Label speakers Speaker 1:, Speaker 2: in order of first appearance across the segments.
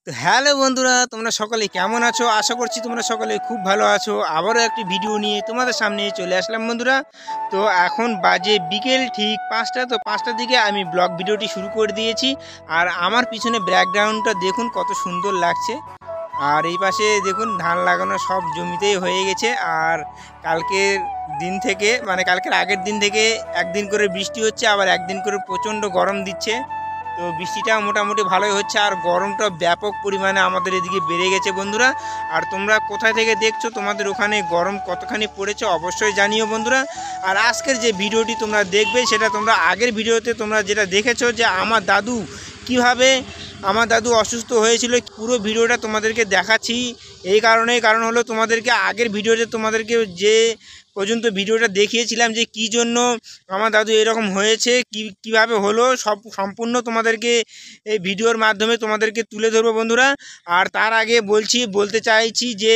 Speaker 1: তো হ্যালো বন্ধুরা, তোমরা সকলে কেমন আছো? আশা করছি তোমরা সকলে খুব ভালো আছো। আবারও একটি ভিডিও নিয়ে তোমাদের সামনে চলে আসলাম বন্ধুরা। তো এখন বাজে বিকেল ঠিক 5টা। তো 5টার দিকে আমি ব্লগ ভিডিওটি শুরু করে দিয়েছি। আর আমার পিছনে ব্যাকগ্রাউন্ডটা দেখুন কত সুন্দর লাগছে। আর এই পাশে দেখুন ধান লাগানো সব জমিতেই হয়ে গেছে। আর কালকের দিন থেকে মানে কালকের আগের দিন থেকে একদিন করে বৃষ্টি হচ্ছে, আবার একদিন করে প্রচণ্ড গরম দিচ্ছে। তো বৃষ্টিটা মোটামুটি ভালোই হচ্ছে, আর গরমটা ব্যাপক পরিমাণে আমাদের এদিকে বেড়ে গেছে বন্ধুরা। আর তোমরা কোথায় থেকে দেখছো, তোমাদের ওখানে গরম কতখানি পড়েছে অবশ্যই জানিও বন্ধুরা। আর আজকের যে ভিডিওটি তোমরা দেখবে সেটা তোমরা আগের ভিডিওতে তোমরা যেটা দেখেছো যে আমার দাদু কিভাবে অসুস্থ হয়েছিল, পুরো ভিডিওটা তোমাদেরকে দেখাচ্ছি। কারণ হলো তোমাদেরকে আগের ভিডিওতে তোমাদেরকে যে পর্যন্ত ভিডিওটা দেখিয়েছিলাম যে কি জন্য আমার দাদু এরকম হয়েছে, কিভাবে হলো, সব সম্পূর্ণ তোমাদেরকে এই ভিডিওর মাধ্যমে তোমাদেরকে তুলে ধরবো বন্ধুরা। আর তার আগে বলতে চাইছি যে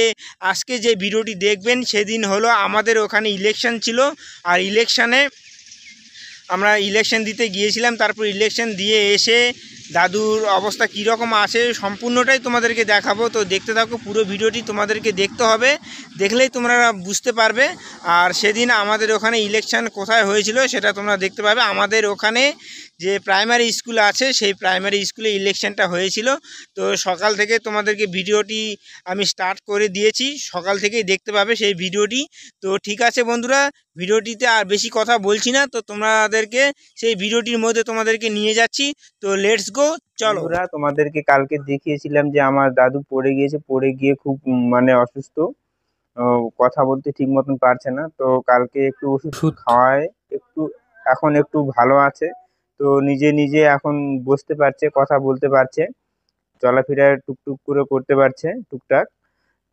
Speaker 1: আজকে যে ভিডিওটি দেখবেন সেদিন হলো আমাদের ওখানে ইলেকশন ছিল। আর আমরা ইলেকশন দিতে গিয়েছিলাম। তারপর ইলেকশন দিয়ে এসে দাদুর অবস্থা কীরকম আছে সম্পূর্ণটাই তোমাদেরকে দেখাবো। তো দেখতে থাকো, পুরো ভিডিওটি তোমাদেরকে দেখতে হবে, দেখলেই তোমরা বুঝতে পারবে। আর সেদিন আমাদের ওখানে ইলেকশন কোথায় হয়েছিল সেটা তোমরা দেখতে পাবে। আমাদের ওখানে যে প্রাইমারি স্কুল আছে সেই প্রাইমারি স্কুলে ইলেকশনটা হয়েছিল। তো সকাল থেকে তোমাদেরকে ভিডিওটি আমি স্টার্ট করে দিয়েছি, সকাল থেকেই দেখতে পাবে সেই ভিডিওটি। তো ঠিক আছে বন্ধুরা, ভিডিওটিতে আর বেশি কথা বলছি না, তো তোমাদেরকে সেই ভিডিওটির মধ্যে তোমাদেরকে নিয়ে যাচ্ছি। তো লেটস গো, চলো। তোমাদেরকে কালকে দেখিয়েছিলাম যে আমার দাদু পড়ে গিয়ে খুব মানে অসুস্থ, কথা বলতে ঠিক মতন পারছে না। তো কালকে একটু ওষুধ খাওয়ায় এখন একটু ভালো আছে। তো নিজে নিজে এখন বসতে পারছে, কথা বলতে পারছে, চলাফেরা টুকটুক করে করতে পারছে টুকটাক।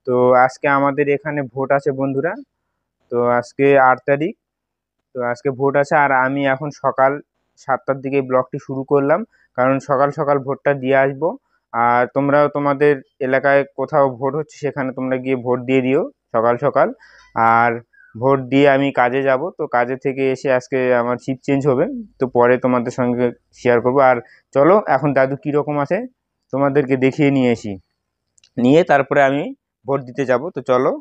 Speaker 1: তো আজকে আমাদের এখানে ভোট আছে বন্ধুরা। তো আজকে 8 তারিখ। তো আজকে ভোট আছে, আর আমি এখন সকাল 7টার দিকে ব্লগটি শুরু করলাম, কারণ সকাল সকাল ভোটটা দিয়ে আসবো। আর তোমরাও তোমাদের এলাকায় কোথাও ভোট হচ্ছে সেখানে তোমরা গিয়ে ভোট দিয়ে দিও সকাল সকাল। আর ভোট দিয়ে আমি কাজে যাব। তো কাজে থেকে এসে আজকে আমার শিফট চেঞ্জ হবে, তো পরে তোমাদের সঙ্গে শেয়ার করবো। আর চলো এখন দাদু কীরকম আছে তোমাদেরকে দেখিয়ে নিয়ে তারপরে আমি ভোট দিতে যাব। তো চলো।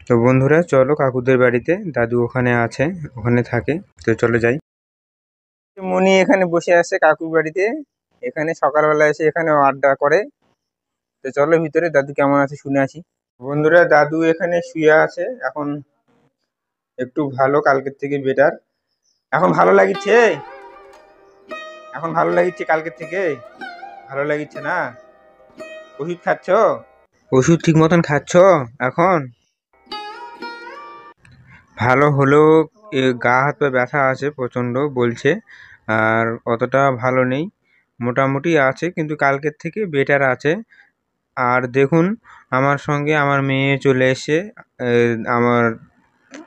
Speaker 1: তো বন্ধুরা চলো, কাকুদের বাড়িতে দাদু ওখানে আছে, ওখানে থাকে। তো চলো যাই। মনি এখানে বসে আছে কাকুর বাড়িতে, এখানে সকালবেলা এসে এখানে আড্ডা করে। তো চলো ভিতরে দাদু কেমন আছে শুনে আসি। বন্ধুরা দাদু এখানে শুয়ে আছে, এখন একটু ভালো, কালকের থেকে বেটার। এখন ভালো লাগছে, কালকের থেকে ভালো লাগছে না? ওষুধ খাচ্ছ? ওষুধ ঠিক মতন খাচ্ছ? এখন ভালো হলেও গা হাত পা ব্যথা আছে প্রচণ্ড বলছে, আর অতটা ভালো নেই, মোটামুটি আছে, কিন্তু কালকের থেকে বেটার আছে। আর দেখুন আমার সঙ্গে আমার মেয়ে চলে এসে আমার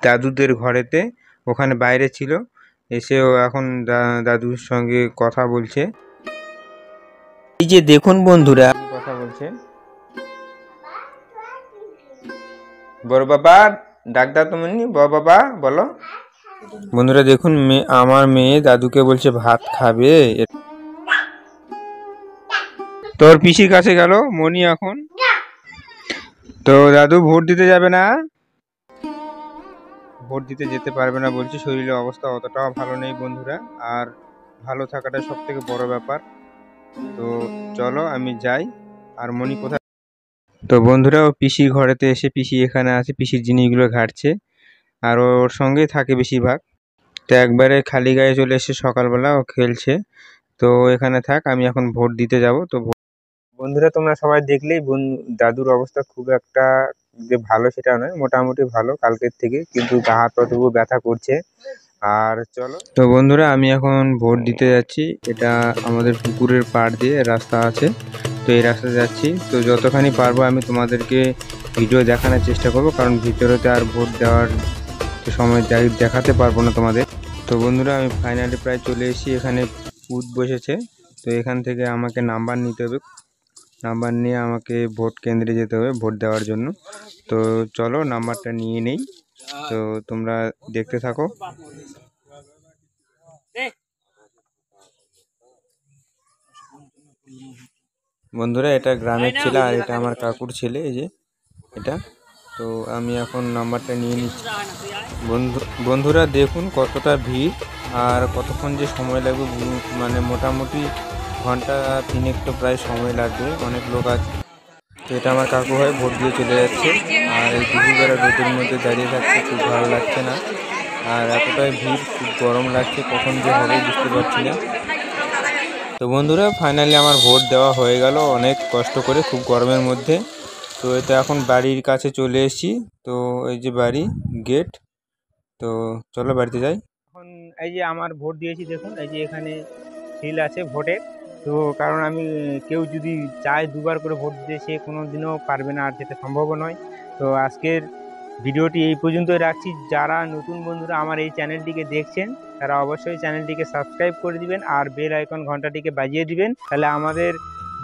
Speaker 1: দাদুদের ঘরেতে, ওখানে বাইরে ছিল, এসেও এখন দাদুর সঙ্গে কথা বলছে। এই যে দেখুন বন্ধুরা কথা বলছে। বড় বাবা ডাক্তার, তুমি বড় বাবা বলো। বন্ধুরা দেখুন আমার মেয়ে দাদুকে বলছে ভাত খাবে। তোর পিসির কাছে গেল মনি এখন। তো দাদু ভোট দিতে যাবে না, ভোট দিতে যেতে পারবে না বলছে, শরীরের অবস্থা অতটাও ভালো নেই বন্ধুরা। আর ভালো থাকাটা সব থেকে বড় ব্যাপার। তো চলো আমি যাই। আর মনি কোথায়? তো বন্ধুরা ও পিসির ঘরেতে এসে, পিসি এখানে আছে, পিসির জিনিসগুলো ঘাটছে, আর ওর সঙ্গেই থাকে বেশিরভাগ। তো একবারে খালি গায়ে চলে এসে সকালবেলা ও খেলছে। তো এখানে থাক, আমি এখন ভোট দিতে যাব। তো বন্ধুরা তোমরা সবাই দেখলেই দাদুর অবস্থা খুব একটা যে ভালো সেটা নয়, মোটামুটি ভালো কালকের থেকে, কিন্তু গা হাত পা তবুও ব্যথা করছে। আর চলো। তো বন্ধুরা আমি এখন ভোট দিতে যাচ্ছি। এটা আমাদের পুকুরের পাড় দিয়ে রাস্তা আছে, তো এই রাস্তায় যাচ্ছি। তো যতখানি পারবো আমি তোমাদেরকে ভিডিও দেখানোর চেষ্টা করব, কারণ ভিতরেতে আর ভোট দেওয়ার সময় দেখাতে পারবো না তোমাদের। তো বন্ধুরা আমি ফাইনালি প্রায় চলে এসেছি, এখানে বুথ বসেছে। তো এখান থেকে আমাকে নাম্বার নিতে হবে, নাম্বার নিয়ে আমাকে ভোট কেন্দ্রে যেতে হবে ভোট দেওয়ার জন্য। তো চলো নাম্বারটা নিয়ে নেই, তো তোমরা দেখতে থাকো। বন্ধুরা এটা গ্রামের ছেলে আর এটা আমার কাকুর ছেলে, এই যে এটা। তো আমি এখন নাম্বারটা নিয়ে নিচ্ছি। বন্ধুরা দেখুন কতটা ভিড় আর কতক্ষণ যে সময় লাগবে, মানে মোটামুটি ঘন্টা 3 তো প্রায় সময় লাগবে, অনেক লোক আছে। তো এটা আমার কাকু হয়, ভোট দিয়ে চলে যাচ্ছে। আর এই দুপুরবেলা রোদের মধ্যে দাঁড়িয়ে থাকতে খুব ভালো লাগছে না, আর এতটাই ভিড়, খুব গরম লাগছে, কখন যে হবে বুঝতে পারছি না। তো বন্ধুরা ফাইনালি আমার ভোট দেওয়া হয়ে গেল অনেক কষ্ট করে, খুব গরমের মধ্যে। তো এটা এখন বাড়ির কাছে চলে এসেছি। তো এই যে বাড়ি গেট, তো চলো বাড়িতে যাই। এখন এই যে আমার ভোট দিয়েছি, দেখুন এই যে এখানে সিল আছে ভোটের। তো কারণ আমি কেউ যদি চায় দুবার করে ভোট দিতে, সে কোনো দিনও পারবে না, আর যেটা সম্ভব নয়। তো আজকের ভিডিওটি এই পর্যন্তই রাখছি। যারা নতুন বন্ধুরা আমার এই চ্যানেলটিকে দেখছেন, তারা অবশ্যই চ্যানেলটিকে সাবস্ক্রাইব করে দিবেন আর বেল আইকন ঘন্টাটিকে বাজিয়ে দিবেন। তাহলে আমাদের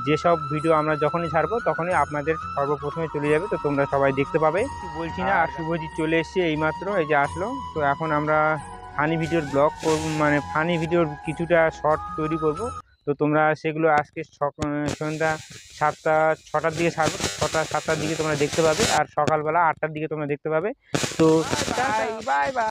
Speaker 1: যেসব ভিডিও আমরা যখনই ছাড়বো তখনই আপনাদের সর্বপ্রথমে চলে যাবে, তো তোমরা সবাই দেখতে পাবে। বলছি না, আর শুভজিৎ চলে এসছে এইমাত্র, এই যে আসলো। তো এখন আমরা ফানি ভিডিওর ব্লগ করব, মানে ফানি ভিডিওর কিছুটা শর্ট তৈরি করব। তো তোমরা সেগুলো আজকে সন্ধ্যা 6টার দিকে ছাড়বো। তো 6টা 7টার দিকে তোমরা দেখতে পাবে, আর সকালবেলা 8টার দিকে তোমরা দেখতে পাবে। তো বাই বাই।